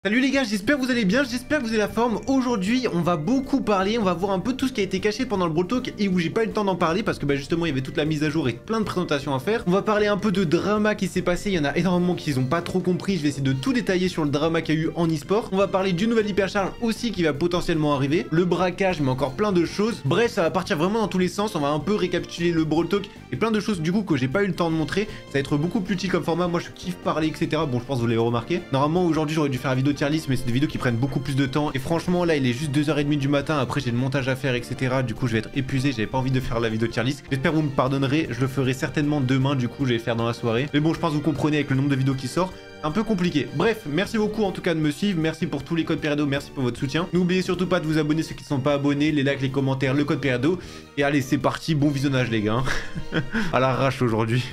Salut les gars, j'espère que vous allez bien, j'espère que vous avez la forme. Aujourd'hui, on va beaucoup parler, on va voir un peu tout ce qui a été caché pendant le Brawl Talk et où j'ai pas eu le temps d'en parler parce que justement il y avait toute la mise à jour et plein de présentations à faire. On va parler un peu de drama qui s'est passé, il y en a énormément qui n'ont pas trop compris, je vais essayer de tout détailler sur le drama qu'il y a eu en e-sport. On va parler du nouvel hypercharge aussi qui va potentiellement arriver, le braquage mais encore plein de choses. Bref, ça va partir vraiment dans tous les sens, on va un peu récapituler le Brawl Talk et plein de choses du coup que j'ai pas eu le temps de montrer. Ça va être beaucoup plus chill comme format, moi je kiffe parler etc. Bon je pense que vous l'avez remarqué. Normalement aujourd'hui j'aurais dû faire la vidéo tier list mais c'est des vidéos qui prennent beaucoup plus de temps et franchement là il est juste 2h30 du matin, après j'ai le montage à faire etc. Du coup je vais être épuisé, j'avais pas envie de faire la vidéo tier list. J'espère que vous me pardonnerez, je le ferai certainement demain, du coup je vais faire dans la soirée. Mais bon je pense que vous comprenez avec le nombre de vidéos qui sort. Un peu compliqué. Bref, merci beaucoup en tout cas de me suivre, merci pour tous les codes Peredo, merci pour votre soutien. N'oubliez surtout pas de vous abonner ceux qui ne sont pas abonnés, les likes, les commentaires, le code Peredo. Et allez c'est parti, bon visionnage les gars. À l'arrache aujourd'hui.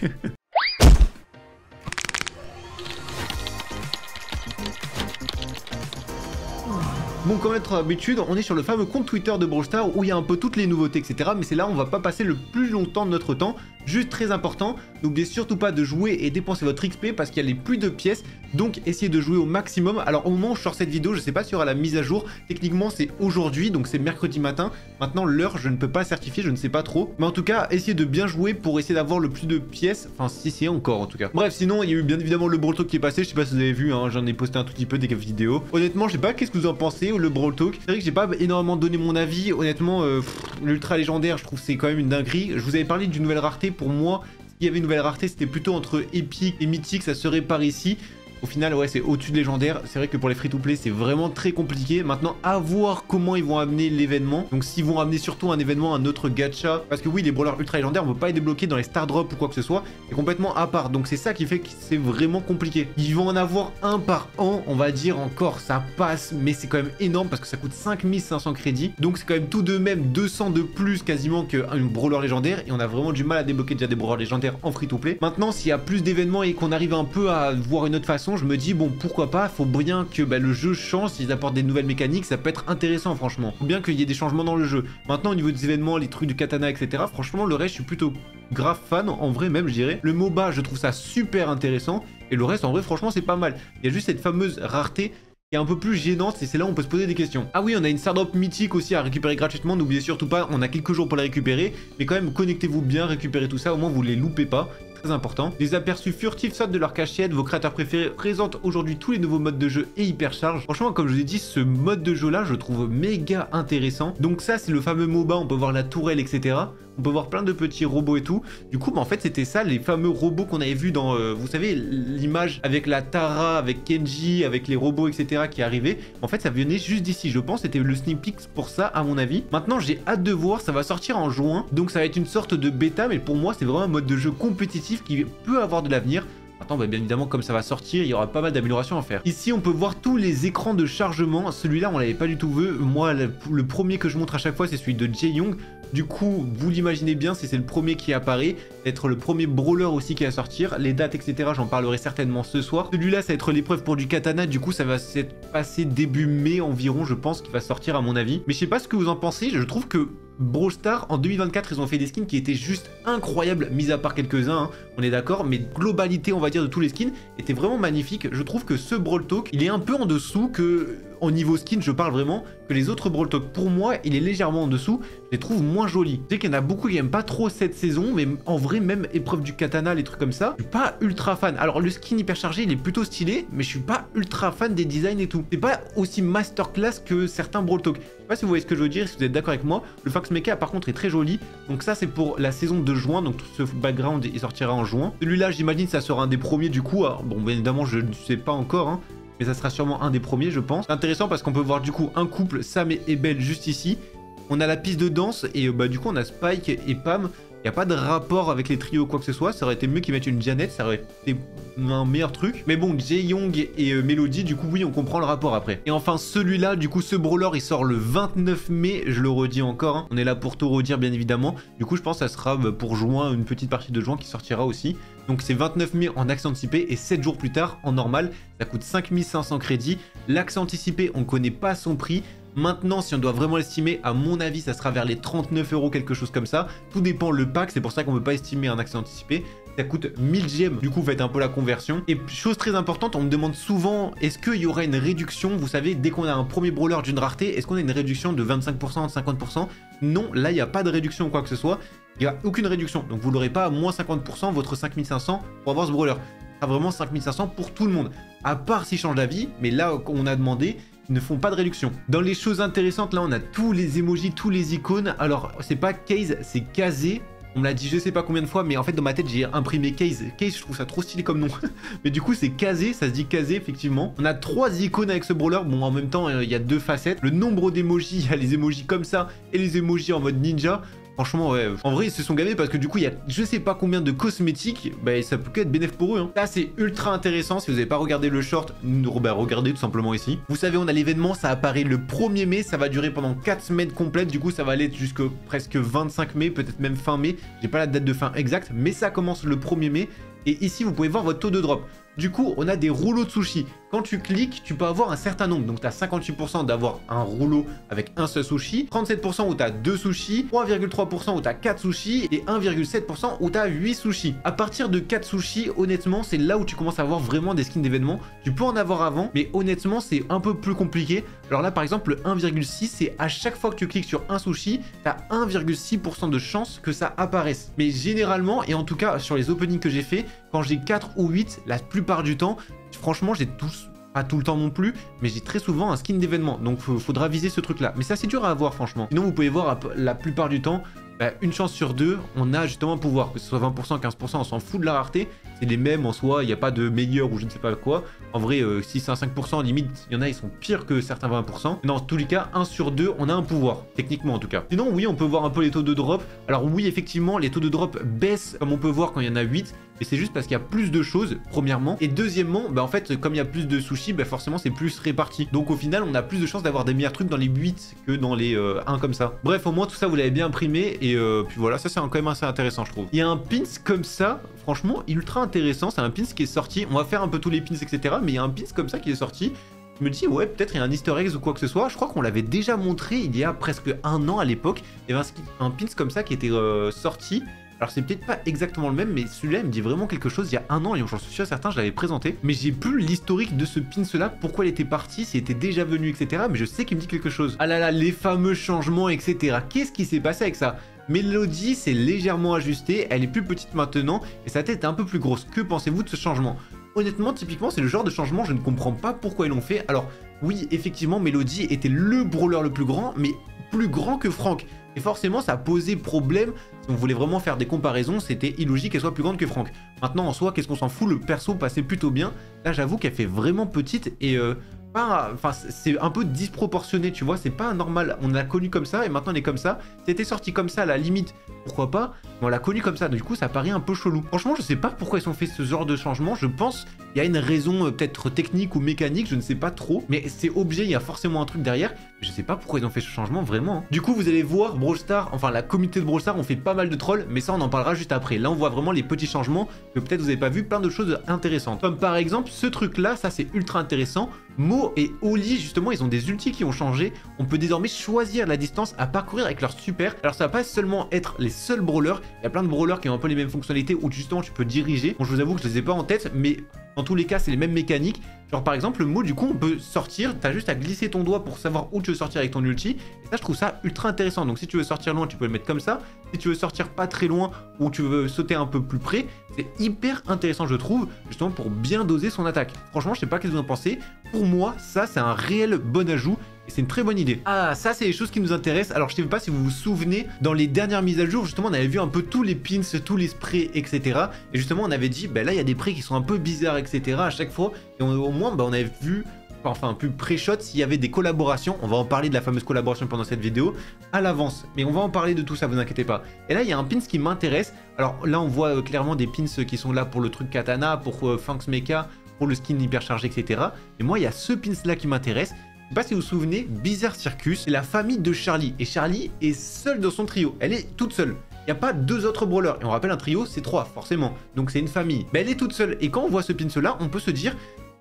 Bon, comme notre habitude, on est sur le fameux compte Twitter de Brawl Stars où il y a un peu toutes les nouveautés, etc. Mais c'est là où on va pas passer le plus longtemps de notre temps. Juste très important, n'oubliez surtout pas de jouer et dépenser votre XP parce qu'il y a les pluies de pièces. Donc essayez de jouer au maximum. Alors au moment où je sors cette vidéo, je sais pas s'il y aura la mise à jour. Techniquement c'est aujourd'hui, donc c'est mercredi matin. Maintenant l'heure, je ne peux pas certifier, je ne sais pas trop. Mais en tout cas, essayez de bien jouer pour essayer d'avoir le plus de pièces. Enfin si c'est encore en tout cas. Bref, sinon il y a eu bien évidemment le Brawl Talk qui est passé. Je sais pas si vous avez vu, hein, j'en ai posté un tout petit peu des vidéos. Honnêtement, je sais pas qu'est-ce que vous en pensez, le Brawl Talk. C'est vrai que j'ai pas énormément donné mon avis. Honnêtement, l'ultra légendaire, je trouve c'est quand même une dinguerie. Je vous avais parlé d'une nouvelle rareté. Pour moi, s'il y avait une nouvelle rareté, c'était plutôt entre épique et mythique, ça serait par ici. Au final, ouais, c'est au-dessus de légendaire. C'est vrai que pour les free-to-play, c'est vraiment très compliqué. Maintenant, à voir comment ils vont amener l'événement. Donc, s'ils vont amener surtout un événement, un autre gacha. Parce que oui, les brawlers ultra légendaires, on ne peut pas les débloquer dans les star drops ou quoi que ce soit. C'est complètement à part. Donc, c'est ça qui fait que c'est vraiment compliqué. Ils vont en avoir un par an, on va dire encore. Ça passe, mais c'est quand même énorme parce que ça coûte 5500 crédits. Donc, c'est quand même tout de même 200 de plus quasiment qu'un brawler légendaire. Et on a vraiment du mal à débloquer déjà des brawlers légendaires en free-to-play. Maintenant, s'il y a plus d'événements et qu'on arrive un peu à voir une autre façon, je me dis bon pourquoi pas, faut bien que le jeu change, s'ils apportent des nouvelles mécaniques, ça peut être intéressant franchement. Faut bien qu'il y ait des changements dans le jeu. Maintenant au niveau des événements, les trucs du katana etc, franchement le reste je suis plutôt grave fan, en vrai même je dirais. Le MOBA je trouve ça super intéressant et le reste en vrai franchement c'est pas mal. Il y a juste cette fameuse rareté qui est un peu plus gênante et c'est là où on peut se poser des questions. Ah oui, on a une star drop mythique aussi à récupérer gratuitement, n'oubliez surtout pas, on a quelques jours pour la récupérer, mais quand même connectez-vous bien, récupérez tout ça, au moins vous les loupez pas. Important. Des aperçus furtifs sortent de leur cachette, vos créateurs préférés présentent aujourd'hui tous les nouveaux modes de jeu et hypercharge. Franchement, comme je vous ai dit, ce mode de jeu là, je trouve méga intéressant. Donc ça, c'est le fameux MOBA, on peut voir la tourelle, etc. On peut voir plein de petits robots et tout. Du coup, en fait, c'était ça, les fameux robots qu'on avait vus dans, vous savez, l'image avec la Tara, avec Kenji, avec les robots, etc. qui arrivaient. En fait, ça venait juste d'ici, je pense. C'était le sneak peek pour ça, à mon avis. Maintenant, j'ai hâte de voir, ça va sortir en juin. Donc, ça va être une sorte de bêta, mais pour moi, c'est vraiment un mode de jeu compétitif qui peut avoir de l'avenir. Maintenant, bien évidemment, comme ça va sortir, il y aura pas mal d'améliorations à faire. Ici, on peut voir tous les écrans de chargement. Celui-là, on l'avait pas du tout vu. Moi, le premier que je montre à chaque fois, c'est celui de Jae-Young. Du coup, vous l'imaginez bien, si c'est le premier qui apparaît, être le premier brawler aussi qui va sortir. Les dates, etc., j'en parlerai certainement ce soir. Celui-là, ça va être l'épreuve pour du katana. Du coup, ça va s'être passé début mai environ, je pense, qu'il va sortir à mon avis. Mais je sais pas ce que vous en pensez. Je trouve que Brawl Stars, en 2024, ils ont fait des skins qui étaient juste incroyables, mis à part quelques-uns, hein, on est d'accord, mais globalité, on va dire, de tous les skins était vraiment magnifique. Je trouve que ce Brawl Talk, il est un peu en dessous que, au niveau skin, je parle vraiment, que les autres Brawl Talk. Pour moi, il est légèrement en dessous, je les trouve moins jolis. Je sais qu'il y en a beaucoup qui n'aiment pas trop cette saison, mais en vrai, même épreuve du katana, les trucs comme ça, je suis pas ultra fan. Alors, le skin hyper chargé, il est plutôt stylé, mais je suis pas ultra fan des designs et tout. C'est pas aussi masterclass que certains Brawl Talk. Je sais pas si vous voyez ce que je veux dire, si vous êtes d'accord avec moi. Le Fox Mecha par contre est très joli. Donc ça c'est pour la saison de juin. Donc tout ce background il sortira en juin. Celui-là j'imagine ça sera un des premiers du coup. Alors, bon bien évidemment je ne sais pas encore hein, mais ça sera sûrement un des premiers je pense. C'est intéressant parce qu'on peut voir du coup un couple Sam et Belle juste ici. On a la piste de danse et du coup on a Spike et Pam. Il n'y a pas de rapport avec les trios ou quoi que ce soit. Ça aurait été mieux qu'ils mettent une Janet, ça aurait été un meilleur truc. Mais bon, Jae-Young et Melody, du coup, oui, on comprend le rapport après. Et enfin, celui-là, du coup, ce brawler, il sort le 29 mai. Je le redis encore. Hein. On est là pour tout redire, bien évidemment. Du coup, je pense que ça sera pour juin, une petite partie de juin qui sortira aussi. Donc, c'est 29 mai en accès anticipé et 7 jours plus tard en normal. Ça coûte 5500 crédits. L'accès anticipé, on ne connaît pas son prix. Maintenant, si on doit vraiment l'estimer, à mon avis, ça sera vers les 39 €, quelque chose comme ça. Tout dépend le pack, c'est pour ça qu'on ne peut pas estimer un accès anticipé. ça coûte 1000 gemmes. Du coup, faites un peu la conversion. Et chose très importante, on me demande souvent, est-ce qu'il y aura une réduction? Vous savez, dès qu'on a un premier brawler d'une rareté, est-ce qu'on a une réduction de 25%, de 50%? Non, là, il n'y a pas de réduction ou quoi que ce soit. Il n'y a aucune réduction. Donc, vous n'aurez pas à moins 50% votre 5500 pour avoir ce brawler. Ce sera vraiment 5500 pour tout le monde. À part s'ils changent d'avis, mais là, on a demandé, ils ne font pas de réduction. Dans les choses intéressantes, là, on a tous les emojis, tous les icônes. Alors, c'est pas case, c'est casé. On me l'a dit je sais pas combien de fois, mais en fait dans ma tête j'ai imprimé case. Case, je trouve ça trop stylé comme nom. Mais du coup c'est casé, ça se dit casé effectivement. On a 3 icônes avec ce brawler. Bon, en même temps il y a 2 facettes. Le nombre d'emojis, il y a les emojis comme ça et les emojis en mode ninja. Franchement, ouais. En vrai, ils se sont gavés parce que du coup, il y a je sais pas combien de cosmétiques. Bah, ça peut qu'être bénéf pour eux. Hein. Là, c'est ultra intéressant. Si vous n'avez pas regardé le short, bah, regardez tout simplement ici. Vous savez, on a l'événement. Ça apparaît le 1er mai. Ça va durer pendant 4 semaines complètes. Du coup, ça va aller jusqu'au presque 25 mai, peut-être même fin mai. J'ai pas la date de fin exacte, mais ça commence le 1er mai. Et ici, vous pouvez voir votre taux de drop. Du coup, on a des rouleaux de sushi. Quand tu cliques, tu peux avoir un certain nombre. Donc, tu as 58% d'avoir un rouleau avec un seul sushi, 37% où tu as 2 sushis, 3,3% où tu as 4 sushis et 1,7% où tu as 8 sushis. À partir de 4 sushis, honnêtement, c'est là où tu commences à avoir vraiment des skins d'événements. Tu peux en avoir avant, mais honnêtement, c'est un peu plus compliqué. Alors là, par exemple, le 1,6, c'est à chaque fois que tu cliques sur un sushi, tu as 1,6% de chance que ça apparaisse. Mais généralement, et en tout cas sur les openings que j'ai fait, quand j'ai 4 ou 8, la plupart du temps, franchement, j'ai tous, pas tout le temps non plus, mais j'ai très souvent un skin d'événement. Donc, faudra viser ce truc-là. Mais c'est assez dur à avoir, franchement. Sinon, vous pouvez voir la plupart du temps, bah, une chance sur 2, on a justement un pouvoir. Que ce soit 20%, 15%, on s'en fout de la rareté. C'est les mêmes en soi, il n'y a pas de meilleur ou je ne sais pas quoi. En vrai, si c'est un 5%, limite, il y en a, ils sont pires que certains 20%. Mais dans tous les cas, 1 sur 2, on a un pouvoir, techniquement en tout cas. Sinon, oui, on peut voir un peu les taux de drop. Alors oui, effectivement, les taux de drop baissent, comme on peut voir quand il y en a 8. Mais c'est juste parce qu'il y a plus de choses, premièrement. Et deuxièmement, bah en fait, comme il y a plus de sushis, bah forcément, c'est plus réparti. Donc au final, on a plus de chances d'avoir des meilleurs trucs dans les 8 que dans les 1 comme ça. Bref, au moins, tout ça, vous l'avez bien imprimé. Et puis voilà, ça, c'est quand même assez intéressant, je trouve. Il y a un pins comme ça, franchement, ultra intéressant. C'est un pins qui est sorti. On va faire un peu tous les pins, etc. Mais il y a un pins comme ça qui est sorti. Je me dis, ouais, peut-être il y a un easter egg ou quoi que ce soit. Je crois qu'on l'avait déjà montré il y a presque 1 an à l'époque. Il y avait un pins comme ça qui était sorti. Alors c'est peut-être pas exactement le même, mais celui-là il me dit vraiment quelque chose il y a 1 an et j'en suis sûr certain, je l'avais présenté. Mais j'ai plus l'historique de ce pins là, pourquoi il était parti, s'il était déjà venu, etc. Mais je sais qu'il me dit quelque chose. Ah là là, les fameux changements, etc. Qu'est-ce qui s'est passé avec ça? Mélodie s'est légèrement ajustée, elle est plus petite maintenant et sa tête est un peu plus grosse. Que pensez-vous de ce changement? Honnêtement, typiquement, c'est le genre de changement, je ne comprends pas pourquoi ils l'ont fait. Alors, oui, effectivement, Mélodie était le brawler le plus grand, mais plus grand que Franck. Et forcément, ça a posé problème. Si on voulait vraiment faire des comparaisons, c'était illogique qu'elle soit plus grande que Franck. Maintenant, en soi, qu'est-ce qu'on s'en fout? Le perso passait plutôt bien. Là, j'avoue qu'elle fait vraiment petite et... Enfin, c'est un peu disproportionné, tu vois, c'est pas normal. On l'a connu comme ça et maintenant on est comme ça. C'était sorti comme ça à la limite, pourquoi pas, mais on l'a connu comme ça, du coup ça paraît un peu chelou. Franchement, je sais pas pourquoi ils ont fait ce genre de changement, je pense il y a une raison peut-être technique ou mécanique, je ne sais pas trop, mais c'est objet, il y a forcément un truc derrière, je sais pas pourquoi ils ont fait ce changement, vraiment. Hein. Du coup, vous allez voir, Brawl Stars, enfin la communauté de Brawl Stars, on fait pas mal de trolls, mais ça on en parlera juste après. Là, on voit vraiment les petits changements que peut-être vous avez pas vu, plein de choses intéressantes. Comme par exemple, ce truc-là, ça c'est ultra intéressant. Mo et Oli, justement, ils ont des ultis qui ont changé. On peut désormais choisir la distance à parcourir avec leur super. Alors ça va pas seulement être les seuls brawlers. Il y a plein de brawlers qui ont un peu les mêmes fonctionnalités où justement tu peux diriger. Bon, je vous avoue que je les ai pas en tête, mais dans tous les cas, c'est les mêmes mécaniques. Genre par exemple, le Mo, du coup, on peut sortir. T'as juste à glisser ton doigt pour savoir où tu veux sortir avec ton ulti. Et ça, je trouve ça ultra intéressant. Donc si tu veux sortir loin, tu peux le mettre comme ça. Si tu veux sortir pas très loin ou tu veux sauter un peu plus près, c'est hyper intéressant, je trouve, justement pour bien doser son attaque. Franchement, je sais pas qu'est-ce que vous en pensez. Pour moi, ça, c'est un réel bon ajout. Et c'est une très bonne idée. Ah, ça, c'est les choses qui nous intéressent. Alors, je ne sais pas si vous vous souvenez, dans les dernières mises à jour, justement, on avait vu un peu tous les pins, tous les sprays, etc. Et justement, on avait dit, bah là, il y a des sprays qui sont un peu bizarres, etc. à chaque fois. Et au moins, bah, on avait vu, enfin, un peu pré-shot, s'il y avait des collaborations. On va en parler de la fameuse collaboration pendant cette vidéo à l'avance. Mais on va en parler de tout ça, vous inquiétez pas. Et là, il y a un pins qui m'intéresse. Alors là, on voit clairement des pins qui sont là pour le truc katana, pour Fangs Mecha, pour le skin hyper chargé, etc. Et moi, il y a ce pins là qui m'intéresse. Je sais pas si vous vous souvenez, Bizarre Circus, c'est la famille de Charlie. Et Charlie est seule dans son trio. Elle est toute seule. Il n'y a pas 2 autres brawlers. Et on rappelle, un trio, c'est 3, forcément. Donc c'est une famille. Mais elle est toute seule. Et quand on voit ce pins-là, on peut se dire...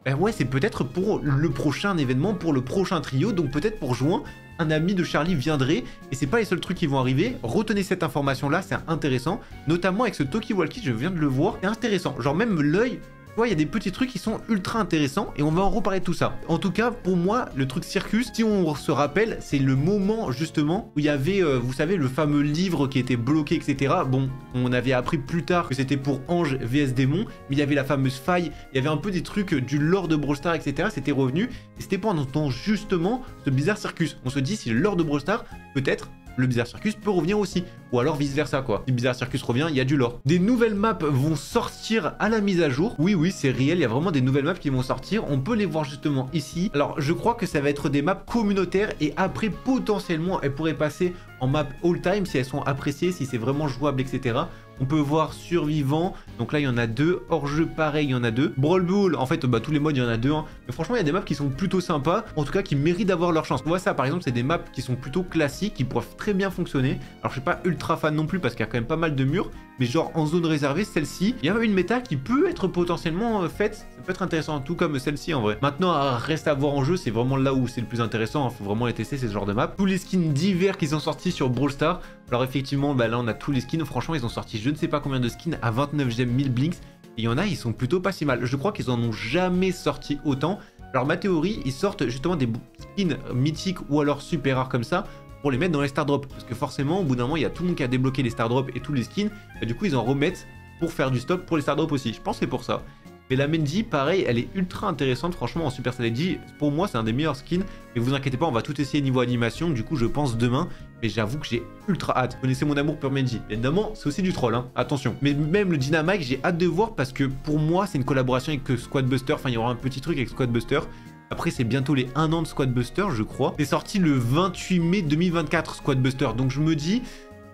Ben ouais, c'est peut-être pour le prochain événement, pour le prochain trio, donc peut-être pour juin, un ami de Charlie viendrait, et c'est pas les seuls trucs qui vont arriver. Retenez cette information là, c'est intéressant, notamment avec ce Talkie-Walkie, je viens de le voir, c'est intéressant, genre même l'œil. Tu vois, il y a des petits trucs qui sont ultra intéressants et on va en reparler de tout ça. En tout cas, pour moi, le truc Circus, si on se rappelle, c'est le moment justement où il y avait, vous savez, le fameux livre qui était bloqué, etc. Bon, on avait appris plus tard que c'était pour Ange vs Démon, mais il y avait la fameuse faille, il y avait un peu des trucs du lore de Brawl Stars, etc. C'était revenu et c'était pendant justement ce bizarre Circus. On se dit, si le lore de Brawl Stars, peut-être, le Bizarre Circus peut revenir aussi. Ou alors vice versa quoi. Si Bizarre Circus revient, il y a du lore. Des nouvelles maps vont sortir à la mise à jour. Oui, oui, c'est réel, il y a vraiment des nouvelles maps qui vont sortir. On peut les voir justement ici. Alors, je crois que ça va être des maps communautaires et après, potentiellement, elles pourraient passer en map all time si elles sont appréciées, si c'est vraiment jouable, etc. On peut voir survivant, donc là il y en a 2, hors-jeu pareil il y en a 2. Brawl Ball, en fait tous les modes il y en a 2, hein. Mais franchement il y a des maps qui sont plutôt sympas, en tout cas qui méritent d'avoir leur chance. On voit ça par exemple, c'est des maps qui sont plutôt classiques, qui pourraient très bien fonctionner. Alors je suis pas ultra fan non plus parce qu'il y a quand même pas mal de murs, mais genre en zone réservée, celle-ci, il y a une méta qui peut être potentiellement faite, ça peut être intéressant, tout comme celle-ci en vrai. Maintenant reste à voir en jeu, c'est vraiment là où c'est le plus intéressant, faut vraiment les tester, c'est ce genre de map. Tous les skins divers qui sont sortis sur Brawl Stars, alors effectivement là on a tous les skins, franchement ils ont sorti je ne sais pas combien de skins à 29 gemmes 1000 blinks, et il y en a ils sont plutôt pas si mal, je crois qu'ils en ont jamais sorti autant. Alors ma théorie, ils sortent justement des skins mythiques ou alors super rares comme ça pour les mettre dans les star drops, parce que forcément au bout d'un moment il y a tout le monde qui a débloqué les star drops et tous les skins, et du coup ils en remettent pour faire du stock pour les star drops aussi, je pense que c'est pour ça. Mais la Mendy, pareil, elle est ultra intéressante, franchement en Super Saiyan, pour moi c'est un des meilleurs skins, mais vous inquiétez pas, on va tout essayer niveau animation, du coup je pense demain, mais j'avoue que j'ai ultra hâte. Vous connaissez mon amour pour Mendy, évidemment c'est aussi du troll, hein, attention. Mais même le Dynamite, j'ai hâte de voir parce que pour moi c'est une collaboration avec Squad Buster, enfin il y aura un petit truc avec Squad Buster. Après c'est bientôt les 1 an de Squad Buster je crois. C'est sorti le 28 mai 2024 Squad Buster, donc je me dis...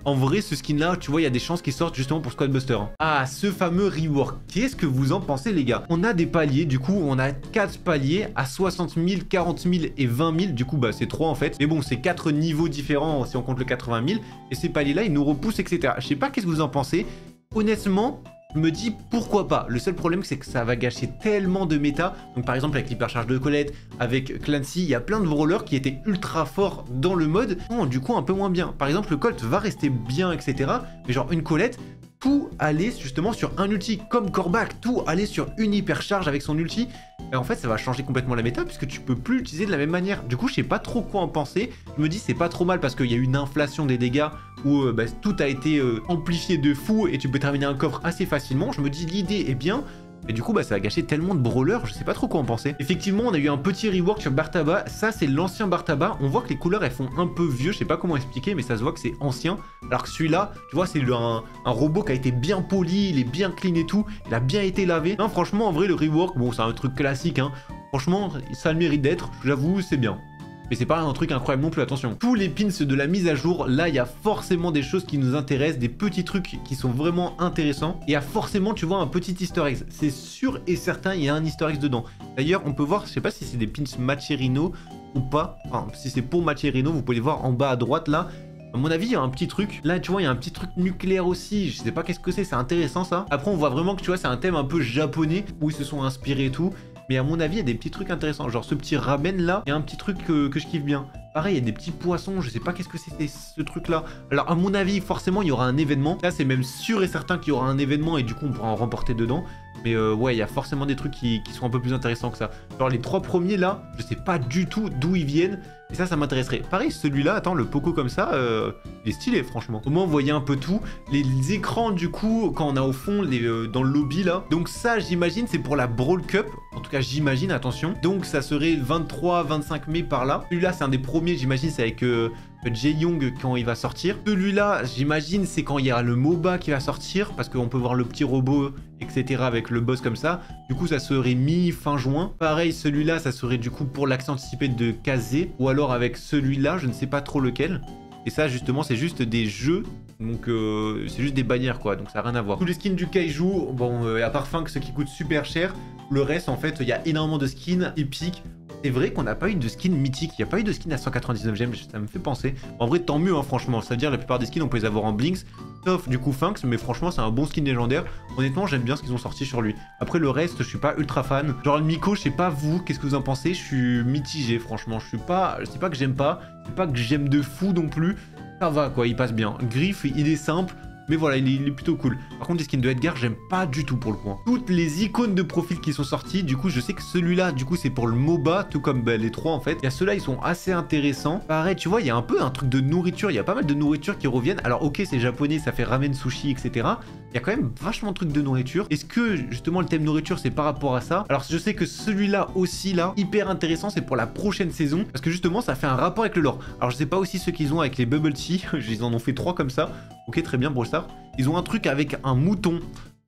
En vrai, ce skin-là, tu vois, il y a des chances qu'il sorte justement pour Squad Buster. Ah, ce fameux rework. Qu'est-ce que vous en pensez, les gars? On a des paliers, du coup, on a 4 paliers à 60 000, 40 000 et 20 000. Du coup, bah, c'est 3 en fait. Mais bon, c'est 4 niveaux différents si on compte le 80 000. Et ces paliers-là, ils nous repoussent, etc. Je sais pas qu'est-ce que vous en pensez. Honnêtement... Je me dis pourquoi pas. Le seul problème c'est que ça va gâcher tellement de méta. Donc par exemple avec l'hypercharge de Colette, avec Clancy, il y a plein de brawlers qui étaient ultra forts dans le mode, du coup un peu moins bien. Par exemple le Colt va rester bien, etc. Mais genre une Colette, tout allait justement sur un ulti, comme Corbac, tout allait sur une hypercharge avec son ulti. Et en fait ça va changer complètement la méta puisque tu peux plus l'utiliser de la même manière. Du coup je sais pas trop quoi en penser. Je me dis c'est pas trop mal parce qu'il y a eu une inflation des dégâts où tout a été amplifié de fou et tu peux terminer un coffre assez facilement. Je me dis l'idée est bien. Et du coup, ça va gâcher tellement de brawlers, je sais pas trop quoi en penser. Effectivement, on a eu un petit rework sur Bartaba. Ça, c'est l'ancien Bartaba. On voit que les couleurs, elles font un peu vieux. Je sais pas comment expliquer, mais ça se voit que c'est ancien. Alors que celui-là, tu vois, c'est un robot qui a été bien poli, il est bien clean et tout. Il a bien été lavé. Non, franchement, en vrai, le rework, bon, c'est un truc classique, hein. Franchement, ça a le mérite d'être. J'avoue, c'est bien. Mais c'est pas un truc incroyable non plus, attention. Tous les pins de la mise à jour, là, il y a forcément des choses qui nous intéressent, des petits trucs qui sont vraiment intéressants. Et il y a forcément, tu vois, un petit easter egg. C'est sûr et certain, il y a un easter egg dedans. D'ailleurs, on peut voir, je sais pas si c'est des pins Macherino ou pas. Enfin, si c'est pour Macherino, vous pouvez les voir en bas à droite, là. À mon avis, il y a un petit truc. Là, tu vois, il y a un petit truc nucléaire aussi. Je sais pas qu'est-ce que c'est intéressant, ça. Après, on voit vraiment que, tu vois, c'est un thème un peu japonais, où ils se sont inspirés et tout. Mais à mon avis, il y a des petits trucs intéressants. Genre ce petit ramen là, il y a un petit truc que je kiffe bien. Pareil, il y a des petits poissons, je sais pas qu'est-ce que c'était ce truc là. Alors à mon avis, forcément, il y aura un événement. Là, c'est même sûr et certain qu'il y aura un événement et du coup, on pourra en remporter dedans. Mais ouais, il y a forcément des trucs qui sont un peu plus intéressants que ça. Genre les 3 premiers là, je sais pas du tout d'où ils viennent. Et ça m'intéresserait. Pareil, celui-là, attends, le Poco comme ça, il est stylé, franchement. Au moins, vous voyez un peu tout. Les écrans, du coup, quand on a au fond, dans le lobby, là. Donc ça, j'imagine, c'est pour la Brawl Cup. En tout cas, j'imagine, attention. Donc, ça serait 23-25 mai par là. Celui-là, c'est un des premiers, j'imagine, c'est avec Jae-Young quand il va sortir. Celui-là, j'imagine, c'est quand il y a le MOBA qui va sortir. Parce qu'on peut voir le petit robot, etc. avec le boss comme ça. Du coup, ça serait mi-fin juin. Pareil, celui-là, ça serait du coup pour l'accès anticipé de Kazé. Ou alors avec celui-là, je ne sais pas trop lequel. Et ça, justement, c'est juste des jeux. Donc, c'est juste des bannières, quoi. Donc, ça n'a rien à voir. Tous les skins du Kaiju, bon, à part Funk, ceux qui coûtent super cher. Le reste, en fait, il y a énormément de skins épiques. c'est vrai qu'on n'a pas eu de skin mythique, il n'y a pas eu de skin à 199 gemmes, ça me fait penser. En vrai, tant mieux, hein, franchement, ça veut dire la plupart des skins, on peut les avoir en Blinks, sauf du coup Finks, mais franchement, c'est un bon skin légendaire. Honnêtement, j'aime bien ce qu'ils ont sorti sur lui. Après, le reste, je suis pas ultra fan. Genre, le Miko, je sais pas vous, qu'est-ce que vous en pensez? Je suis mitigé, franchement, c'est pas que j'aime pas, c'est pas que j'aime de fou non plus. Ça va, quoi, il passe bien. Griff, il est simple. Mais voilà, il est plutôt cool. Par contre, les skins de Edgar, j'aime pas du tout pour le coup. Toutes les icônes de profil qui sont sorties, du coup, je sais que celui-là, du coup, c'est pour le MOBA, tout comme bah, les trois en fait. Il y a ceux-là, ils sont assez intéressants. Pareil, tu vois, il y a un peu un truc de nourriture. Il y a pas mal de nourriture qui reviennent. Alors, ok, c'est japonais, ça fait ramen, sushi, etc. Il y a quand même vachement de trucs de nourriture. Est-ce que, justement, le thème nourriture, c'est par rapport à ça? Alors, je sais que celui-là aussi, là, hyper intéressant, c'est pour la prochaine saison. Parce que, justement, ça fait un rapport avec le lore. Alors, je sais pas aussi ceux qu'ils ont avec les bubble tea. Ils en ont fait 3 comme ça. Ok, très bien, Brawl Stars. Ils ont un truc avec un mouton.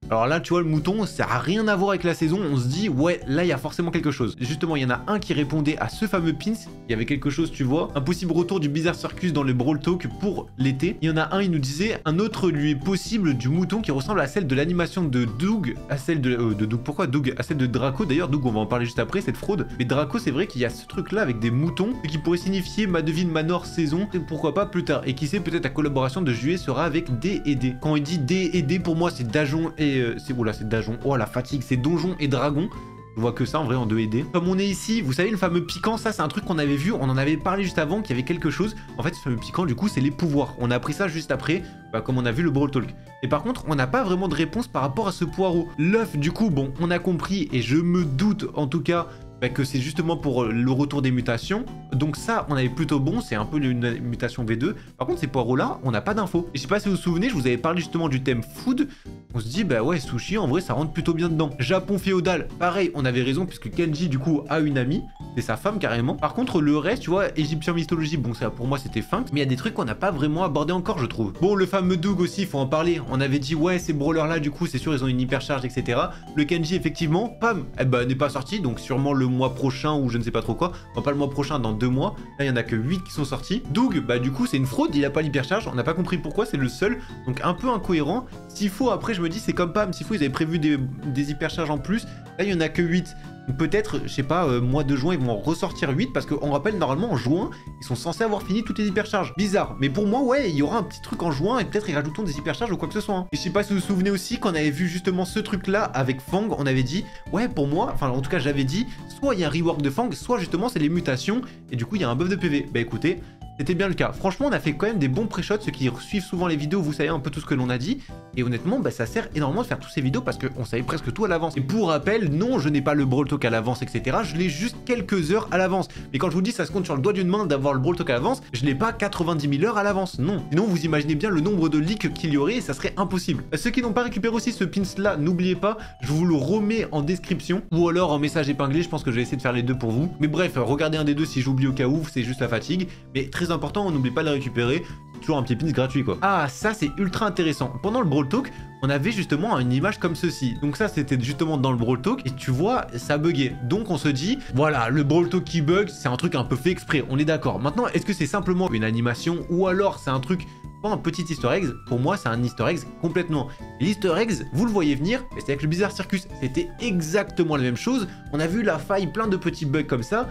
Alors là, tu vois, le mouton, ça n'a rien à voir avec la saison. On se dit, ouais, là, il y a forcément quelque chose. Justement, il y en a un qui répondait à ce fameux pins. Il y avait quelque chose, tu vois. Un possible retour du Bizarre Circus dans le Brawl Talk pour l'été. Il y en a un, il nous disait, un autre lui est possible du mouton qui ressemble à celle de l'animation de Doug. À celle de Doug. Pourquoi Doug? À celle de Draco. D'ailleurs, Doug, on va en parler juste après, cette fraude. Mais Draco, c'est vrai qu'il y a ce truc-là avec des moutons. Ce qui pourrait signifier Madeville Manor saison. Et pourquoi pas plus tard. Et qui sait, peut-être la collaboration de juillet sera avec D et D. Quand il dit D et D, pour moi, c'est Dajon et c'est Dajon. Oh la fatigue, c'est Donjon et Dragon. Je vois que ça en vrai en 2 et D. Comme on est ici, vous savez le fameux piquant, ça c'est un truc qu'on avait vu, on en avait parlé juste avant qu'il y avait quelque chose. En fait ce fameux piquant du coup c'est les pouvoirs. On a appris ça juste après, bah, comme on a vu le Brawl Talk. Et par contre on n'a pas vraiment de réponse par rapport à ce poireau. L'œuf du coup bon on a compris et je me doute en tout cas bah, que c'est justement pour le retour des mutations. Donc ça, on avait plutôt bon, c'est un peu une mutation V2. Par contre, ces poireaux-là, on n'a pas d'infos. Et je sais pas si vous vous souvenez, je vous avais parlé justement du thème food. On se dit, bah ouais, sushi, en vrai, ça rentre plutôt bien dedans. Japon féodal, pareil, on avait raison, puisque Kenji, du coup, a une amie. C'est sa femme, carrément. Par contre, le reste, tu vois, égyptien mythologie, bon, ça, pour moi, c'était fin. Mais il y a des trucs qu'on n'a pas vraiment abordé encore, je trouve. Bon, le fameux Doug aussi, faut en parler. On avait dit, ouais, ces brawlers-là, du coup, c'est sûr, ils ont une hypercharge, etc. Le Kenji, effectivement, pam, eh ben, n'est pas sorti, donc sûrement le mois prochain ou je ne sais pas trop quoi. Enfin, pas le mois prochain, dans 2 mois. Là, il y en a que 8 qui sont sortis. Doug, bah du coup, c'est une fraude, il a pas l'hypercharge. On n'a pas compris pourquoi, c'est le seul. Donc un peu incohérent. S'il faut, après, je me dis, c'est comme Pam. S'il faut, ils avaient prévu des hypercharges en plus. Là, il y en a que 8. Peut-être, je sais pas, mois de juin, ils vont en ressortir 8 parce qu'on rappelle, normalement, en juin, ils sont censés avoir fini toutes les hypercharges. Bizarre. Mais pour moi, ouais, il y aura un petit truc en juin et peut-être ils rajouteront des hypercharges ou quoi que ce soit. Hein. Et je sais pas si vous vous souvenez aussi qu'on avait vu justement ce truc-là avec Fang. On avait dit, ouais, pour moi, enfin, en tout cas, j'avais dit, soit il y a un rework de Fang, soit justement, c'est les mutations et du coup, il y a un buff de PV. Bah écoutez, c'était bien le cas. Franchement, on a fait quand même des bons pré-shots. Ceux qui suivent souvent les vidéos, vous savez un peu tout ce que l'on a dit. Et honnêtement, bah, ça sert énormément de faire tous ces vidéos parce qu'on savait presque tout à l'avance. Et pour rappel, non, je n'ai pas le Brawl Talk à l'avance, etc. Je l'ai juste quelques heures à l'avance. Mais quand je vous dis, ça se compte sur le doigt d'une main d'avoir le Brawl Talk à l'avance, je n'ai pas 90 000 heures à l'avance. Non. Sinon, vous imaginez bien le nombre de leaks qu'il y aurait et ça serait impossible. Ceux qui n'ont pas récupéré aussi ce pins-là, n'oubliez pas, je vous le remets en description ou alors en message épinglé. Je pense que je vais essayer de faire les deux pour vous. Mais bref, regardez un des deux si j'oublie au cas où, c'est juste la fatigue. Mais très important, on n'oublie pas de le récupérer. Toujours un petit pins gratuit quoi. Ah, ça c'est ultra intéressant. Pendant le Brawl Talk, on avait justement une image comme ceci. Donc ça c'était justement dans le Brawl Talk et tu vois, ça buguait. Donc on se dit, voilà, le Brawl Talk qui bug, c'est un truc un peu fait exprès, on est d'accord. Maintenant, est-ce que c'est simplement une animation ou alors c'est un truc, pas un petit easter egg? Pour moi, c'est un easter egg complètement. L'easter egg, vous le voyez venir, mais c'est avec le Bizarre Circus. C'était exactement la même chose. On a vu la faille, plein de petits bugs comme ça.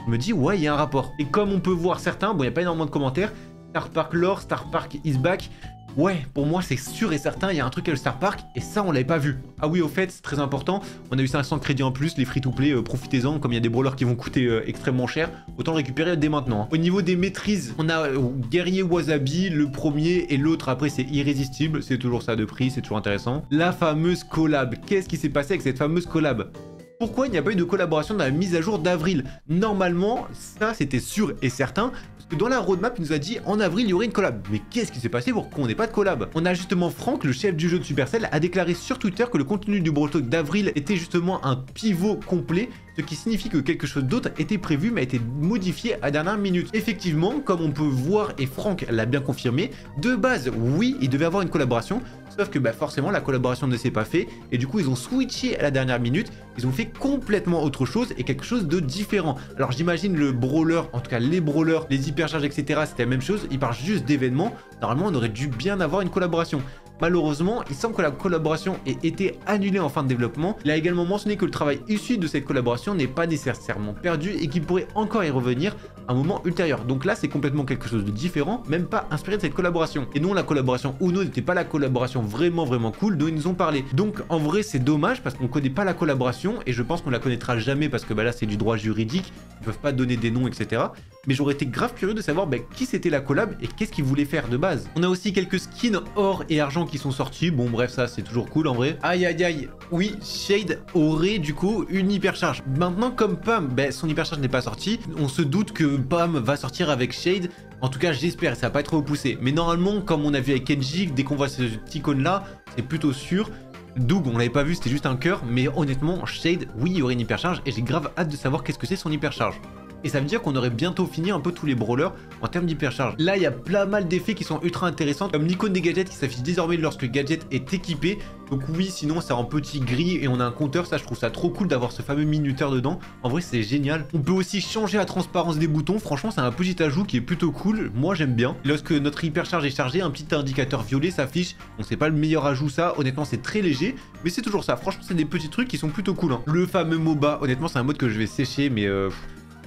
Je me dis, ouais, il y a un rapport. Et comme on peut voir certains, bon, il n'y a pas énormément de commentaires, Star Park Lore, Star Park is back. Ouais, pour moi, c'est sûr et certain, il y a un truc avec le Star Park, et ça, on l'avait pas vu. Ah oui, au fait, c'est très important, on a eu 500 crédits en plus, les free-to-play, profitez-en, comme il y a des brawlers qui vont coûter extrêmement cher, autant le récupérer dès maintenant. Hein. Au niveau des maîtrises, on a Guerrier Wasabi, le premier, et l'autre, après, c'est Irrésistible, c'est toujours ça de prix, c'est toujours intéressant. La fameuse collab, qu'est-ce qui s'est passé avec cette fameuse collab? Pourquoi il n'y a pas eu de collaboration dans la mise à jour d'avril? Normalement, ça c'était sûr et certain, parce que dans la roadmap, il nous a dit en avril il y aurait une collab. Mais qu'est-ce qui s'est passé pour qu'on n'ait pas de collab? On a justement Franck, le chef du jeu de Supercell, a déclaré sur Twitter que le contenu du Brawl Talk d'avril était justement un pivot complet, ce qui signifie que quelque chose d'autre était prévu mais a été modifié à dernière minute. Effectivement, comme on peut voir et Franck l'a bien confirmé, de base, oui, il devait avoir une collaboration, sauf que bah, forcément la collaboration ne s'est pas fait et du coup ils ont switché à la dernière minute, ils ont fait complètement autre chose et quelque chose de différent. Alors j'imagine le brawler, en tout cas les brawlers, les hypercharges etc, c'était la même chose, ils parlent juste d'événements, normalement on aurait dû bien avoir une collaboration. Malheureusement, il semble que la collaboration ait été annulée en fin de développement. Il a également mentionné que le travail issu de cette collaboration n'est pas nécessairement perdu et qu'il pourrait encore y revenir à un moment ultérieur. Donc là, c'est complètement quelque chose de différent, même pas inspiré de cette collaboration. Et non, la collaboration Uno n'était pas la collaboration vraiment cool dont ils nous ont parlé. Donc en vrai, c'est dommage parce qu'on connaît pas la collaboration et je pense qu'on la connaîtra jamais parce que bah, là, c'est du droit juridique. Ils peuvent pas donner des noms, etc. Mais j'aurais été grave curieux de savoir bah, qui c'était la collab et qu'est-ce qu'ils voulaient faire de base. On a aussi quelques skins or et argent qui sont sortis. Bon bref, ça c'est toujours cool en vrai. Aïe aïe aïe. Oui, Shade aurait du coup une hypercharge. Maintenant comme Pam, bah, son hypercharge n'est pas sorti, on se doute que Pam va sortir avec Shade. En tout cas j'espère, ça va pas être repoussé. Mais normalement comme on a vu avec Kenji, dès qu'on voit ce petit icône là, c'est plutôt sûr. Doug, on l'avait pas vu, c'était juste un cœur. Mais honnêtement, Shade, oui, il y aurait une hypercharge et j'ai grave hâte de savoir qu'est-ce que c'est son hypercharge. Et ça veut dire qu'on aurait bientôt fini un peu tous les brawlers en termes d'hypercharge. Là, il y a plein mal d'effets qui sont ultra intéressants, comme l'icône des gadgets qui s'affiche désormais lorsque le gadget est équipé. Donc oui, sinon c'est en petit gris et on a un compteur, ça je trouve ça trop cool d'avoir ce fameux minuteur dedans. En vrai, c'est génial. On peut aussi changer la transparence des boutons, franchement c'est un petit ajout qui est plutôt cool, moi j'aime bien. Lorsque notre hypercharge est chargée, un petit indicateur violet s'affiche. Donc c'est pas le meilleur ajout ça, honnêtement c'est très léger, mais c'est toujours ça. Franchement c'est des petits trucs qui sont plutôt cool. Hein. Le fameux MOBA, honnêtement c'est un mode que je vais sécher, mais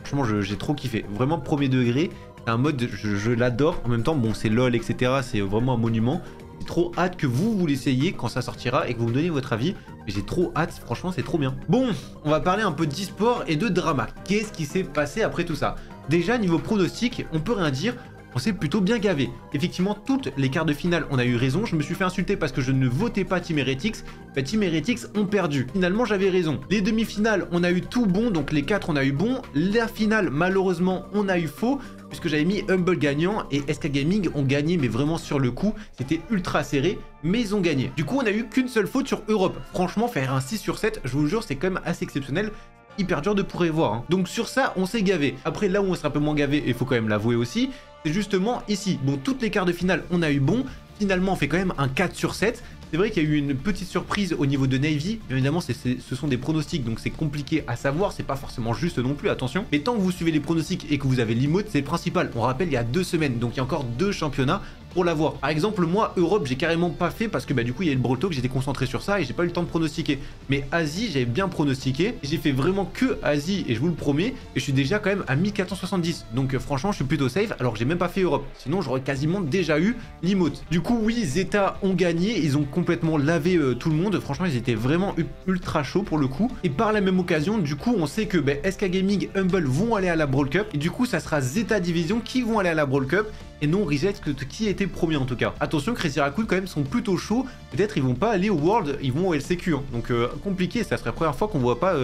franchement, j'ai trop kiffé. Vraiment premier degré. C'est un mode, je l'adore. En même temps, bon, c'est LOL, etc. C'est vraiment un monument. J'ai trop hâte que vous l'essayiez quand ça sortira et que vous me donniez votre avis. J'ai trop hâte, franchement, c'est trop bien. Bon, on va parler un peu d'e-sport et de drama. Qu'est-ce qui s'est passé après tout ça? Déjà, niveau pronostic, on peut rien dire. On s'est plutôt bien gavé. Effectivement, toutes les quarts de finale, on a eu raison. Je me suis fait insulter parce que je ne votais pas Team Heretics. Bah, Team Heretics ont perdu. Finalement, j'avais raison. Les demi-finales, on a eu tout bon. Donc les 4, on a eu bon. La finale, malheureusement, on a eu faux. Puisque j'avais mis Humble gagnant et SK Gaming ont gagné, mais vraiment sur le coup. C'était ultra serré, mais ils ont gagné. Du coup, on a eu qu'une seule faute sur Europe. Franchement, faire un 6 sur 7, je vous jure, c'est quand même assez exceptionnel. Hyper dur de prévoir. Hein. Donc sur ça, on s'est gavé. Après, là où on sera un peu moins gavé, il faut quand même l'avouer aussi, c'est justement ici. Bon, toutes les quarts de finale, on a eu bon. Finalement, on fait quand même un 4 sur 7. C'est vrai qu'il y a eu une petite surprise au niveau de Navy. Bien évidemment, ce sont des pronostics, donc c'est compliqué à savoir. C'est pas forcément juste non plus, attention. Mais tant que vous suivez les pronostics et que vous avez l'emote, c'est le principal. On rappelle, il y a 2 semaines, donc il y a encore 2 championnats pour l'avoir. Par exemple, moi, Europe, j'ai carrément pas fait parce que bah, du coup, il y a le Brawl Talk, j'étais concentré sur ça et j'ai pas eu le temps de pronostiquer. Mais Asie, j'avais bien pronostiqué. J'ai fait vraiment que Asie et je vous le promets. Et je suis déjà quand même à 1470. Donc franchement, je suis plutôt safe alors que j'ai même pas fait Europe. Sinon, j'aurais quasiment déjà eu l'emote. Du coup, oui, Zeta ont gagné. Ils ont complètement lavé tout le monde. Franchement, ils étaient vraiment ultra chauds pour le coup. Et par la même occasion, du coup, on sait que bah, SK Gaming, Humble vont aller à la Brawl Cup. Et du coup, ça sera Zeta Division qui vont aller à la Brawl Cup. Et non Reset qui était premier en tout cas. Attention, Crazy Raccoon quand même sont plutôt chauds. Peut-être ils vont pas aller au World, ils vont au LCQ. Hein. Donc compliqué, ça serait la première fois qu'on voit pas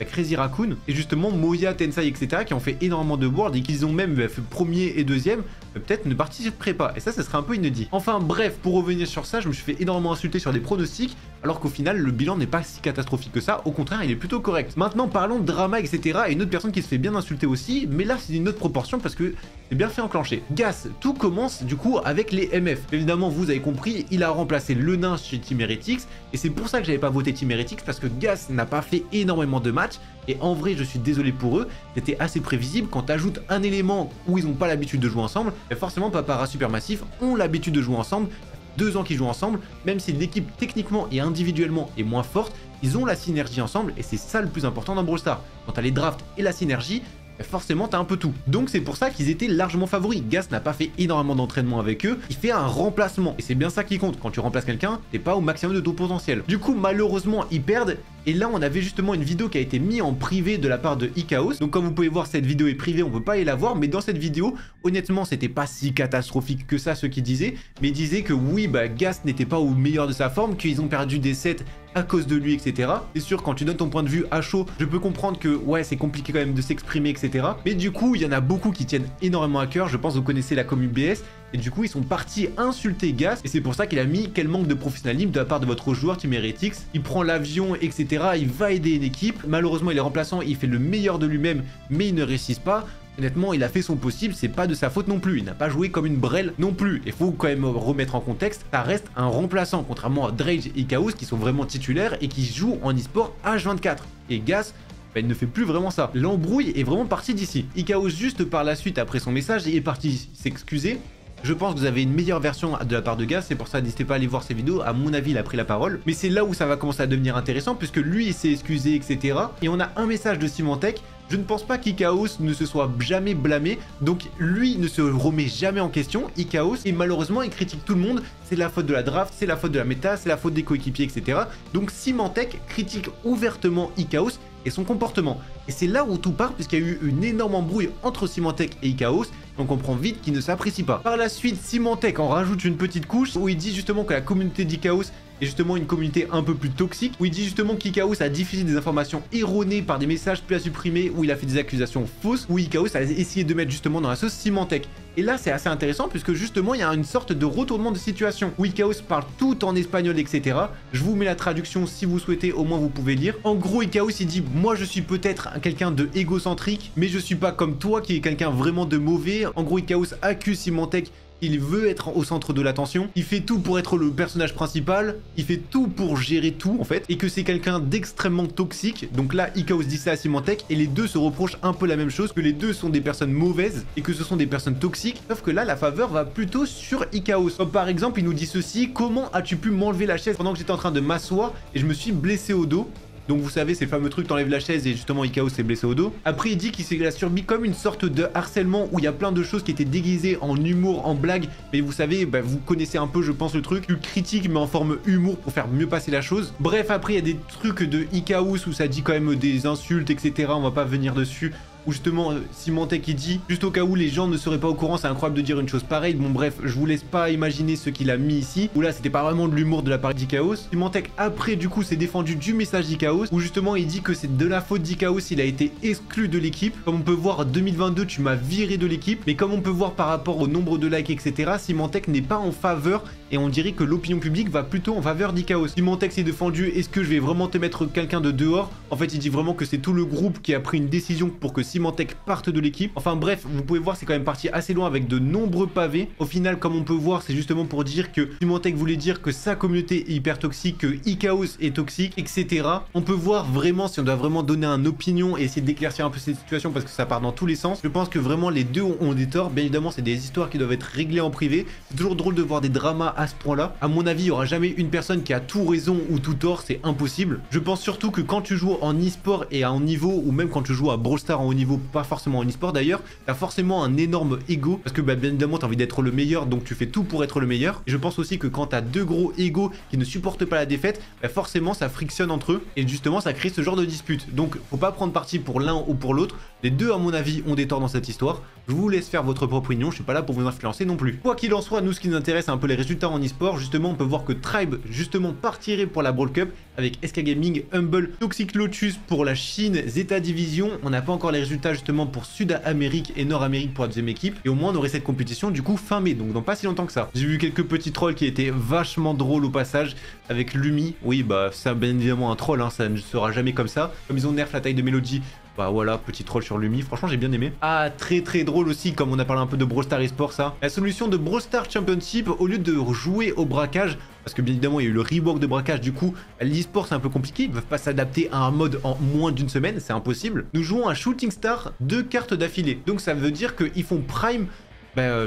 Crazy Raccoon. Et justement Moya, Tensai, etc. qui ont fait énormément de World et qu'ils ont même fait premier et deuxième. Peut-être ne participeraient pas. Et ça serait un peu inédit. Enfin bref, pour revenir sur ça, je me suis fait énormément insulter sur des pronostics. Alors qu'au final, le bilan n'est pas si catastrophique que ça. Au contraire, il est plutôt correct. Maintenant, parlons de drama, etc. Et une autre personne qui se fait bien insulter aussi. Mais là, c'est une autre proportion parce que c'est bien fait enclencher. Gas, tout commence du coup avec les MF. Évidemment, vous avez compris, il a remplacé le nain chez Team Heretics. Et c'est pour ça que j'avais pas voté Team Heretics parce que Gas n'a pas fait énormément de matchs. Et en vrai, je suis désolé pour eux. C'était assez prévisible. Quand tu ajoutes un élément où ils n'ont pas l'habitude de jouer ensemble, forcément, Papara Supermassif ont l'habitude de jouer ensemble. 2 ans qu'ils jouent ensemble, même si l'équipe techniquement et individuellement est moins forte, ils ont la synergie ensemble et c'est ça le plus important dans Brawl Stars. Quand t'as les drafts et la synergie, forcément t'as un peu tout. Donc c'est pour ça qu'ils étaient largement favoris. Gas n'a pas fait énormément d'entraînement avec eux, il fait un remplacement et c'est bien ça qui compte. Quand tu remplaces quelqu'un, t'es pas au maximum de ton potentiel. Du coup malheureusement ils perdent. Et là, on avait justement une vidéo qui a été mise en privé de la part de Ikaos. Donc comme vous pouvez voir, cette vidéo est privée, on peut pas aller la voir. Mais dans cette vidéo, honnêtement, c'était pas si catastrophique que ça, ce qu'ils disaient. Mais ils disaient que oui, bah Gas n'était pas au meilleur de sa forme, qu'ils ont perdu des sets à cause de lui, etc. C'est sûr, quand tu donnes ton point de vue à chaud, je peux comprendre que ouais, c'est compliqué quand même de s'exprimer, etc. Mais du coup, il y en a beaucoup qui tiennent énormément à cœur. Je pense que vous connaissez la commu BS. Et du coup, ils sont partis insulter Gas. Et c'est pour ça qu'il a mis quel manque de professionnalisme de la part de votre joueur Team Heretics. Il prend l'avion, etc. Il va aider une équipe. Malheureusement, il est remplaçant. Il fait le meilleur de lui-même, mais il ne réussit pas. Honnêtement, il a fait son possible, c'est pas de sa faute non plus. Il n'a pas joué comme une brêle non plus. Il faut quand même remettre en contexte, ça reste un remplaçant, contrairement à Drage et Chaos qui sont vraiment titulaires et qui jouent en e-sport H24. Et Gas, bah, il ne fait plus vraiment ça. L'embrouille est vraiment partie d'ici. Ikaos juste par la suite, après son message, il est parti s'excuser. Je pense que vous avez une meilleure version de la part de Gaz, c'est pour ça n'hésitez pas à aller voir ses vidéos. À mon avis, il a pris la parole. Mais c'est là où ça va commencer à devenir intéressant, puisque lui, il s'est excusé, etc. Et on a un message de Symantec. Je ne pense pas qu'Ikaos ne se soit jamais blâmé, donc lui ne se remet jamais en question, Ikaos, et malheureusement il critique tout le monde, c'est la faute de la draft, c'est la faute de la méta, c'est la faute des coéquipiers, etc. Donc Symantec critique ouvertement Ikaos et son comportement. Et c'est là où tout part, puisqu'il y a eu une énorme embrouille entre Symantec et Ikaos, et on comprend vite qu'ils ne s'apprécient pas. Par la suite, Symantec en rajoute une petite couche, où il dit justement que la communauté d'Ikaos est justement une communauté un peu plus toxique, où il dit justement qu'Ikaos a diffusé des informations erronées par des messages plus à supprimer, où il a fait des accusations fausses, où Ikaos a essayé de mettre justement dans la sauce Symantec. Et là, c'est assez intéressant puisque justement, il y a une sorte de retournement de situation où Ikaos parle tout en espagnol, etc. Je vous mets la traduction si vous souhaitez, au moins vous pouvez lire. En gros, Ikaos, il dit « Moi, je suis peut-être quelqu'un de égocentrique, mais je suis pas comme toi qui est quelqu'un vraiment de mauvais. » En gros, Ikaos accuse Symantec. Il veut être au centre de l'attention, il fait tout pour être le personnage principal, il fait tout pour gérer tout en fait, et que c'est quelqu'un d'extrêmement toxique. Donc là, Ikaos dit ça à Symantec, et les deux se reprochent un peu la même chose, que les deux sont des personnes mauvaises, et que ce sont des personnes toxiques, sauf que là, la faveur va plutôt sur Ikaos. Comme par exemple, il nous dit ceci: comment as-tu pu m'enlever la chaise pendant que j'étais en train de m'asseoir, et je me suis blessé au dos? Donc vous savez, c'est le fameux truc, t'enlèves la chaise et justement Ikaos s'est blessé au dos. Après il dit qu'il a subi comme une sorte de harcèlement où il y a plein de choses qui étaient déguisées en humour, en blague. Mais vous savez, vous connaissez un peu je pense le truc, plus critique mais en forme humour pour faire mieux passer la chose. Bref, après il y a des trucs de Ikaos où ça dit quand même des insultes, etc. On va pas venir dessus. Où justement Symantec il dit, juste au cas où les gens ne seraient pas au courant, c'est incroyable de dire une chose pareille. Bon bref, je vous laisse pas imaginer ce qu'il a mis ici, où là c'était pas vraiment de l'humour de la part d'Ikaos. Symantec après du coup s'est défendu du message d'Ikaos, où justement il dit que c'est de la faute d'Ikaos, il a été exclu de l'équipe. Comme on peut voir, en 2022 tu m'as viré de l'équipe, mais comme on peut voir par rapport au nombre de likes, etc. Symantec n'est pas en faveur, et on dirait que l'opinion publique va plutôt en faveur d'Ikaos. Symantec s'est défendu, est-ce que je vais vraiment te mettre quelqu'un de dehors? En fait il dit vraiment que c'est tout le groupe qui a pris une décision pour que Symantec parte de l'équipe. Enfin bref, vous pouvez voir c'est quand même parti assez loin avec de nombreux pavés. Au final, comme on peut voir, c'est justement pour dire que Symantec voulait dire que sa communauté est hyper toxique, que Ikaos est toxique, etc. On peut voir vraiment si on doit vraiment donner une opinion et essayer d'éclaircir un peu cette situation parce que ça part dans tous les sens. Je pense que vraiment les deux ont des torts. Bien évidemment, c'est des histoires qui doivent être réglées en privé. C'est toujours drôle de voir des dramas à ce point-là. À mon avis, il n'y aura jamais une personne qui a tout raison ou tout tort, c'est impossible. Je pense surtout que quand tu joues en e-sport et à un niveau, ou même quand tu joues à Brawl Stars en haut niveau, pas forcément en e-sport d'ailleurs, t'as forcément un énorme ego parce que bien évidemment t'as envie d'être le meilleur, donc tu fais tout pour être le meilleur. Et je pense aussi que quand t'as deux gros égos qui ne supportent pas la défaite, forcément ça frictionne entre eux et justement ça crée ce genre de dispute. Donc faut pas prendre parti pour l'un ou pour l'autre. Les deux à mon avis ont des torts dans cette histoire. Je vous laisse faire votre propre opinion, je suis pas là pour vous influencer non plus. Quoi qu'il en soit, nous ce qui nous intéresse c'est un peu les résultats en e-sport. Justement on peut voir que Tribe justement partirait pour la Brawl Cup avec SK Gaming, Humble, Toxic Lotus pour la Chine, Zeta Division. On n'a pas encore les résultats justement pour Sud-Amérique et Nord-Amérique pour la deuxième équipe. Et au moins on aurait cette compétition du coup fin mai, donc dans pas si longtemps que ça. J'ai vu quelques petits trolls qui étaient vachement drôles au passage avec Lumi. Oui bah c'est bien évidemment un troll, hein, ça ne sera jamais comme ça. Comme ils ont nerf la taille de Melody. Bah voilà, petit troll sur Lumi, franchement j'ai bien aimé. Ah, très drôle aussi, comme on a parlé un peu de Brawl Stars eSport ça. La solution de Brawl Stars Championship, au lieu de jouer au braquage, parce que bien évidemment il y a eu le rework de braquage, du coup l'e-sport c'est un peu compliqué, ils peuvent pas s'adapter à un mode en moins d'une semaine, c'est impossible. Nous jouons à Shooting Star 2 cartes d'affilée, donc ça veut dire qu'ils font Prime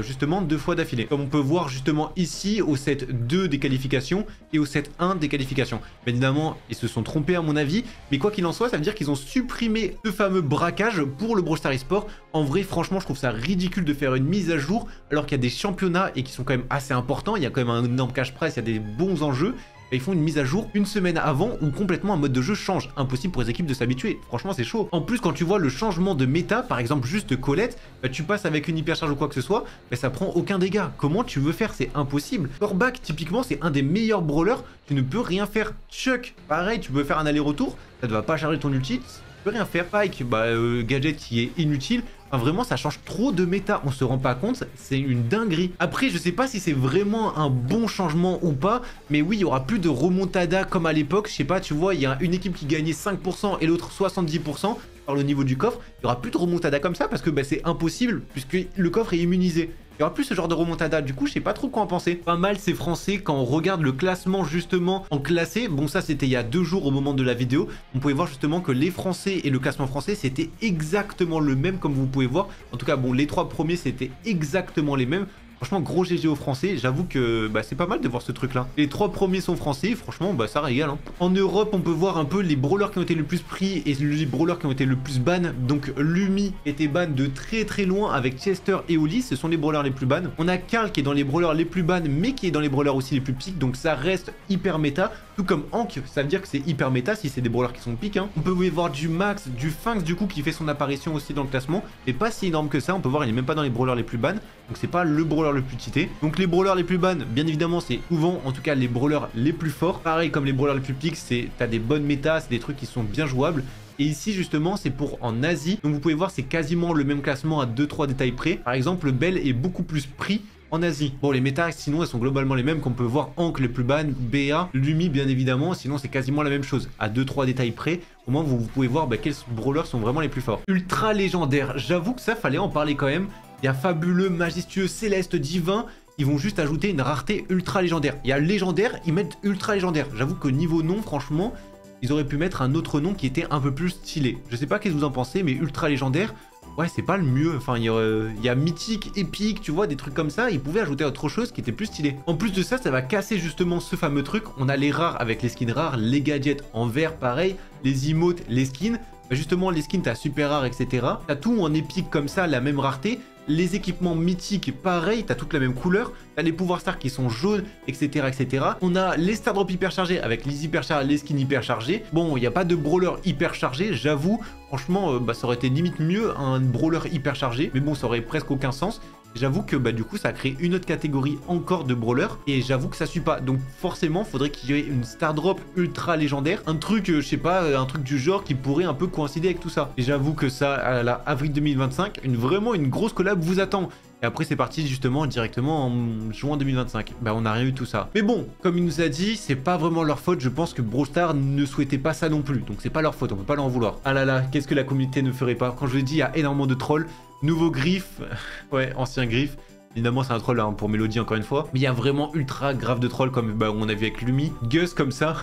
justement 2 fois d'affilée. Comme on peut voir justement ici au set 2 des qualifications et au set 1 des qualifications. Bien évidemment, ils se sont trompés à mon avis, mais quoi qu'il en soit, ça veut dire qu'ils ont supprimé ce fameux braquage pour le Brawl Stars eSport. En vrai, franchement, je trouve ça ridicule de faire une mise à jour alors qu'il y a des championnats et qui sont quand même assez importants. Il y a quand même un énorme cash prize, il y a des bons enjeux. Et ils font une mise à jour une semaine avant où complètement un mode de jeu change. Impossible pour les équipes de s'habituer. Franchement, c'est chaud. En plus, quand tu vois le changement de méta, par exemple juste Colette, tu passes avec une hypercharge ou quoi que ce soit, ça prend aucun dégât. Comment tu veux faire? C'est impossible. Corbac, typiquement, c'est un des meilleurs brawlers. Tu ne peux rien faire. Chuck, pareil, tu peux faire un aller-retour. Ça ne va pas charger ton ulti. Tu peux rien faire. Pike, gadget qui est inutile. Enfin, vraiment, ça change trop de méta, on se rend pas compte, c'est une dinguerie. Après, je sais pas si c'est vraiment un bon changement ou pas, mais oui, il y aura plus de remontada comme à l'époque. Je sais pas, tu vois, il y a une équipe qui gagnait 5% et l'autre 70% par le niveau du coffre. Il y aura plus de remontada comme ça parce que c'est impossible puisque le coffre est immunisé. Il y aura plus ce genre de remontada, du coup je sais pas trop quoi en penser. Pas mal ces Français quand on regarde le classement justement en classé. Bon ça c'était il y a 2 jours au moment de la vidéo. On pouvait voir justement que les Français et le classement français c'était exactement le même comme vous pouvez voir. En tout cas bon les 3 premiers c'était exactement les mêmes. Franchement, gros GG aux Français. J'avoue que c'est pas mal de voir ce truc-là. Les 3 premiers sont français. Franchement, ça régale. Hein. En Europe, on peut voir un peu les brawlers qui ont été le plus pris et les brawlers qui ont été le plus ban. Donc, Lumi était ban de très très loin avec Chester et Oli. Ce sont les brawlers les plus ban. On a Karl qui est dans les brawlers les plus ban, mais qui est dans les brawlers aussi les plus piques. Donc, ça reste hyper méta. Tout comme Hank, ça veut dire que c'est hyper méta si c'est des brawlers qui sont piques. Hein. On peut voir du Max, du Finks du coup qui fait son apparition aussi dans le classement. Mais pas si énorme que ça. On peut voir, il est même pas dans les brawlers les plus ban. Donc, c'est pas le brawler le plus cheaté. Donc, les brawlers les plus ban, bien évidemment, c'est souvent en tout cas les brawlers les plus forts. Pareil comme les brawlers les plus piques, t'as des bonnes métas, c'est des trucs qui sont bien jouables. Et ici justement c'est pour en Asie. Donc vous pouvez voir c'est quasiment le même classement à 2-3 détails près. Par exemple Bell est beaucoup plus pris en Asie. Bon les métas sinon elles sont globalement les mêmes qu'on peut voir Hank les plus ban, BA, Lumi bien évidemment. Sinon c'est quasiment la même chose à 2-3 détails près. Au moins vous pouvez voir quels brawlers sont vraiment les plus forts. Ultra légendaire, j'avoue que ça fallait en parler quand même. Il y a fabuleux, majestueux, céleste, divin. Ils vont juste ajouter une rareté ultra légendaire. Il y a légendaire, ils mettent ultra légendaire. J'avoue que niveau nom franchement ils auraient pu mettre un autre nom qui était un peu plus stylé. Je sais pas qu'est-ce que vous en pensez, mais ultra légendaire, ouais, c'est pas le mieux. Enfin, il y a mythique, épique, tu vois, des trucs comme ça. Ils pouvaient ajouter autre chose qui était plus stylé. En plus de ça, ça va casser justement ce fameux truc. On a les rares avec les skins rares, les gadgets en vert, pareil, les emotes, les skins. Justement, les skins, t'as super rare, etc. T'as tout en épique comme ça, la même rareté. Les équipements mythiques, pareil, t'as toutes la même couleur. T'as les pouvoirs stars qui sont jaunes, etc., etc. On a les star drops hyper chargés avec les hyper chargés, les skins hyper chargés. Bon, il n'y a pas de brawler hyper chargé, j'avoue. Franchement, ça aurait été limite mieux un brawler hyper chargé. Mais bon, ça aurait presque aucun sens. J'avoue que du coup ça crée une autre catégorie encore de brawler et j'avoue que ça suit pas. Donc forcément faudrait qu'il y ait une star drop ultra légendaire, un truc je sais pas, un truc du genre qui pourrait un peu coïncider avec tout ça. Et j'avoue que ça à la avril 2025, vraiment une grosse collab vous attend. Et après c'est parti justement directement en juin 2025. On n'a rien eu tout ça. Mais bon, comme il nous a dit, c'est pas vraiment leur faute. Je pense que Brawl Stars ne souhaitait pas ça non plus. Donc c'est pas leur faute, on peut pas leur en vouloir. Ah là là, qu'est-ce que la communauté ne ferait pas. Quand je vous ai dit, il y a énormément de trolls. Nouveau Griff, ouais, ancien Griff. Évidemment, c'est un troll hein, pour Mélodie encore une fois. Mais il y a vraiment ultra grave de trolls comme on a vu avec Lumi. Gus comme ça.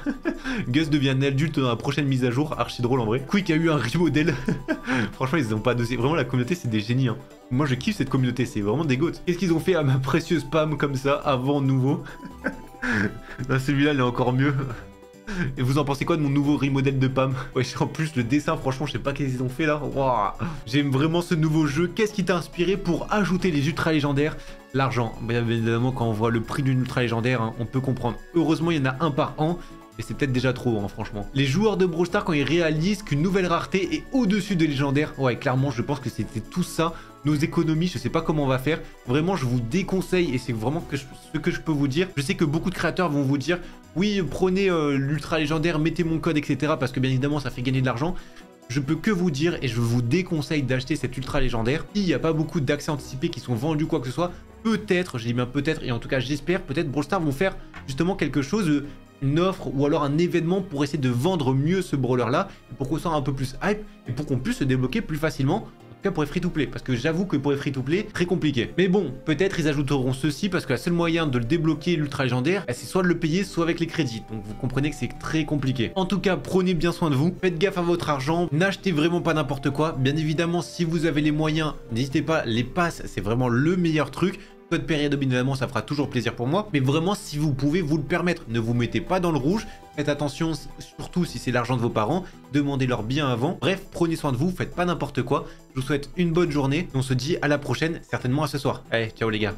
Gus devient un adulte dans la prochaine mise à jour. Archi drôle en vrai. Quick a eu un remodel. Franchement, ils ont pas dosé. Vraiment, la communauté, c'est des génies. Hein. Moi, je kiffe cette communauté. C'est vraiment des goats. Qu'est-ce qu'ils ont fait à ma précieuse Pam comme ça avant nouveau? Celui-là, il est encore mieux. Et vous en pensez quoi de mon nouveau remodel de Pam? Ouais, en plus le dessin, franchement, je sais pas qu'est-ce qu'ils ont fait là. Wow. J'aime vraiment ce nouveau jeu. Qu'est-ce qui t'a inspiré pour ajouter les ultra légendaires? L'argent. Bien évidemment, quand on voit le prix d'une ultra légendaire, hein, on peut comprendre. Heureusement, il y en a un par an. Et c'est peut-être déjà trop, hein, franchement. Les joueurs de Brawl Stars, quand ils réalisent qu'une nouvelle rareté est au-dessus des légendaires, ouais, clairement, je pense que c'était tout ça. Nos économies, je sais pas comment on va faire. Vraiment, je vous déconseille, et c'est vraiment ce que je peux vous dire. Je sais que beaucoup de créateurs vont vous dire, oui, prenez l'ultra légendaire, mettez mon code, etc. Parce que bien évidemment, ça fait gagner de l'argent. Je peux que vous dire, et je vous déconseille d'acheter cette ultra légendaire. S'il n'y a pas beaucoup d'accès anticipés qui sont vendus, quoi que ce soit, peut-être, je dis bien peut-être, et en tout cas j'espère, peut-être Brawl Stars vont faire justement quelque chose, une offre ou alors un événement pour essayer de vendre mieux ce brawler là, pour qu'on soit un peu plus hype et pour qu'on puisse se débloquer plus facilement. En tout cas pour les free-to-play, parce que j'avoue que pour les free-to-play, très compliqué. Mais bon, peut-être ils ajouteront ceci, parce que le seul moyen de le débloquer l'ultra légendaire, c'est soit de le payer, soit avec les crédits. Donc vous comprenez que c'est très compliqué. En tout cas, prenez bien soin de vous, faites gaffe à votre argent, n'achetez vraiment pas n'importe quoi. Bien évidemment, si vous avez les moyens, n'hésitez pas, les passes, c'est vraiment le meilleur truc. Code période évidemment, ça fera toujours plaisir pour moi. Mais vraiment, si vous pouvez vous le permettre, ne vous mettez pas dans le rouge. Faites attention, surtout si c'est l'argent de vos parents. Demandez-leur bien avant. Bref, prenez soin de vous, faites pas n'importe quoi. Je vous souhaite une bonne journée. On se dit à la prochaine, certainement à ce soir. Allez, ciao les gars.